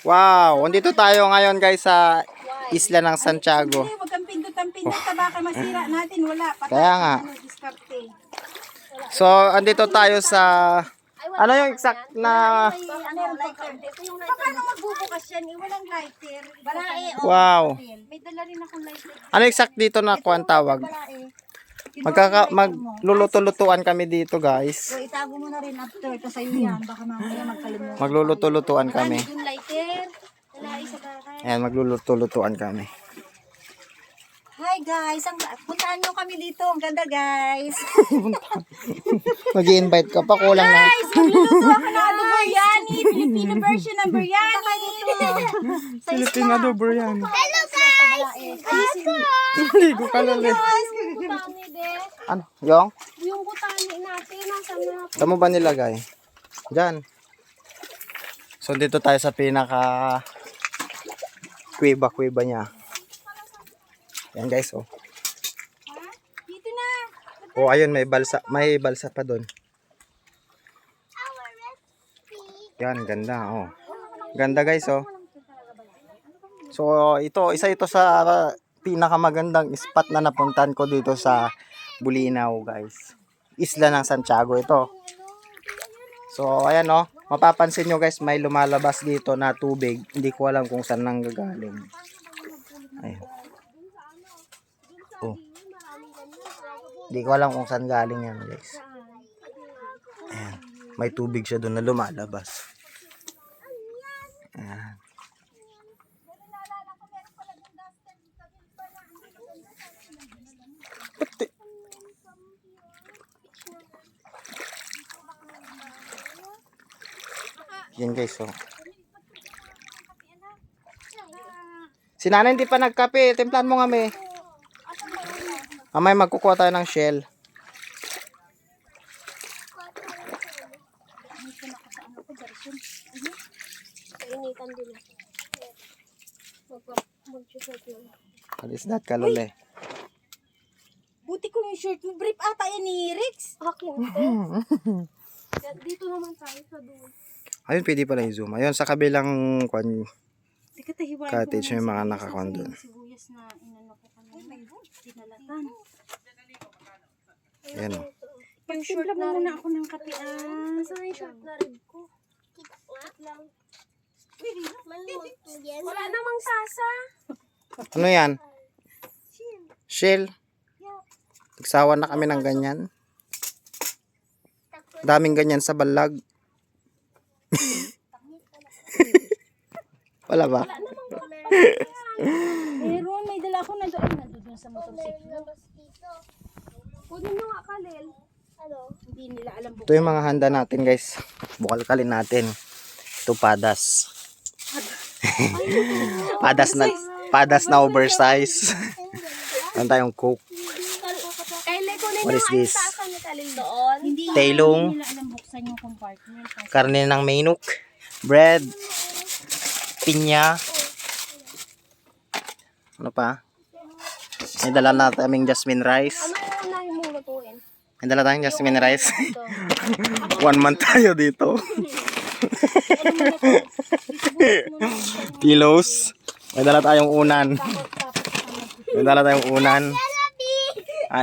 Wow, andito tayo ngayon guys sa isla ng Santiago. Huwag kang pindot-pindot sa baka masira natin. Wala. Patay. Kaya nga. Diskarte. So, andito tayo sa... Ano yung exact na... Paano magbubukas yan? Walang lighter. Balae. Wow. May dala rin akong lighter. Ano exact dito na kuwan tawag? Magluluto-lutuan kami dito guys. So, itago mo na rin after. Tapos sa'yo yan. Baka mamaya magkalimutan. Magluluto-lutuan kami. Yung lighter. Wala isa baka. Ayan, magluluto-lutuan kami. Hi guys. Puntaan nyo kami dito. Ang ganda guys. Mag-i-invite ka pa, kulang na. Guys, magluluto ako ng adobo biryani. Filipino version ng biryani. Filipino adobo biryani. Hello guys. Ligo ka lalit. Kutani de. Ano? Yung? Yung kutani natin, nasa na. Saan mo ba nilagay? Diyan. So, dito tayo sa pinaka kuweba niya. Yan guys, oh. Dito na. Oh, ayun, may balsa pa doon. Yan, ganda, oh. Ganda guys, oh. So, isa ito sa pinakamagandang spot na napuntahan ko dito sa Bulinaw, guys. Isla ng Santiago ito. So, ayan, oh. Mapapansin nyo guys, may lumalabas dito na tubig. Hindi ko alam kung saan nanggagaling. Ayun. Oh. Hindi ko alam kung saan galing yan, guys. Ayan. May tubig siya doon na lumalabas. Ayan. Yan guys, oh. Si nanay hindi pa nagkape. Timplan mo nga, me. Mamaya magkukuha tayo ng shell. Kainitan din. Mag-short yun. What is that, kalule? Buti ko yung shirt mo. Brief ata yan ni Rix. Akin. Dito naman tayo sa doon. Ayun, pwede pala yung zoom. Ayun, sa kabilang Teka, tahiwain ko cottage muna may mga sa- nakakon sa- doon. Sibuyas na inano ko kanina. Dinalatan. Ayan, oh. Pag-short mo muna ako ng kape. Saan yung short na rib ko? Wait lang. Wala namang sasa. Ano yan? Shell. Nagsawa na kami ng ganyan. Daming ganyan sa balag. Wala ba? Meron, may dala ko na doon. Nandun sa motorsiklo. Kunin mo nga, Kalil. Hindi nila alam Ito yung mga handa natin guys. Bukal kalin natin. Ito padas. padas na oversize. Meron tayong coke. Kalil, kunin What mo is nga yung this? sasa ni Kalil doon. Hindi Tailong. nila alam buksan yung compartment. Karne ng manok. Bread. Pinya. Ano pa? May dala na kaming jasmine rice. Ano yung unahin mong lutuin? May dala tayong jasmine rice. Ito. 1 month tayo dito. Pillows. May dala tayong unan. May dala tayong unan.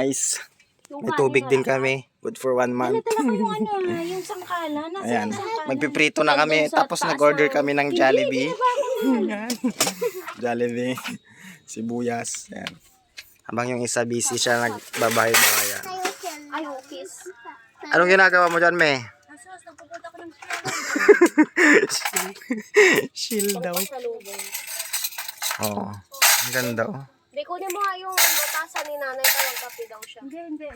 Ice. May tubig din kami. Good for 1 month. Dala ko yung ano, yung sangkala. Nasa Ayan. yung sangkala. Magpiprito na kami. Tapos nag-order kami ng Jollibee. Ayan. Jollibee. Sibuyas. Ayan. Habang yung isa busy siya nagbabayad na kaya. Ay, ukis. Anong ginagawa mo dyan, me? Asos, nagpupunta ko ng Chill daw. Salubong. Oo. Ang ganda, oh. Hindi, kunin mo nga yung matasa ni nanay para magkape daw siya. Hindi.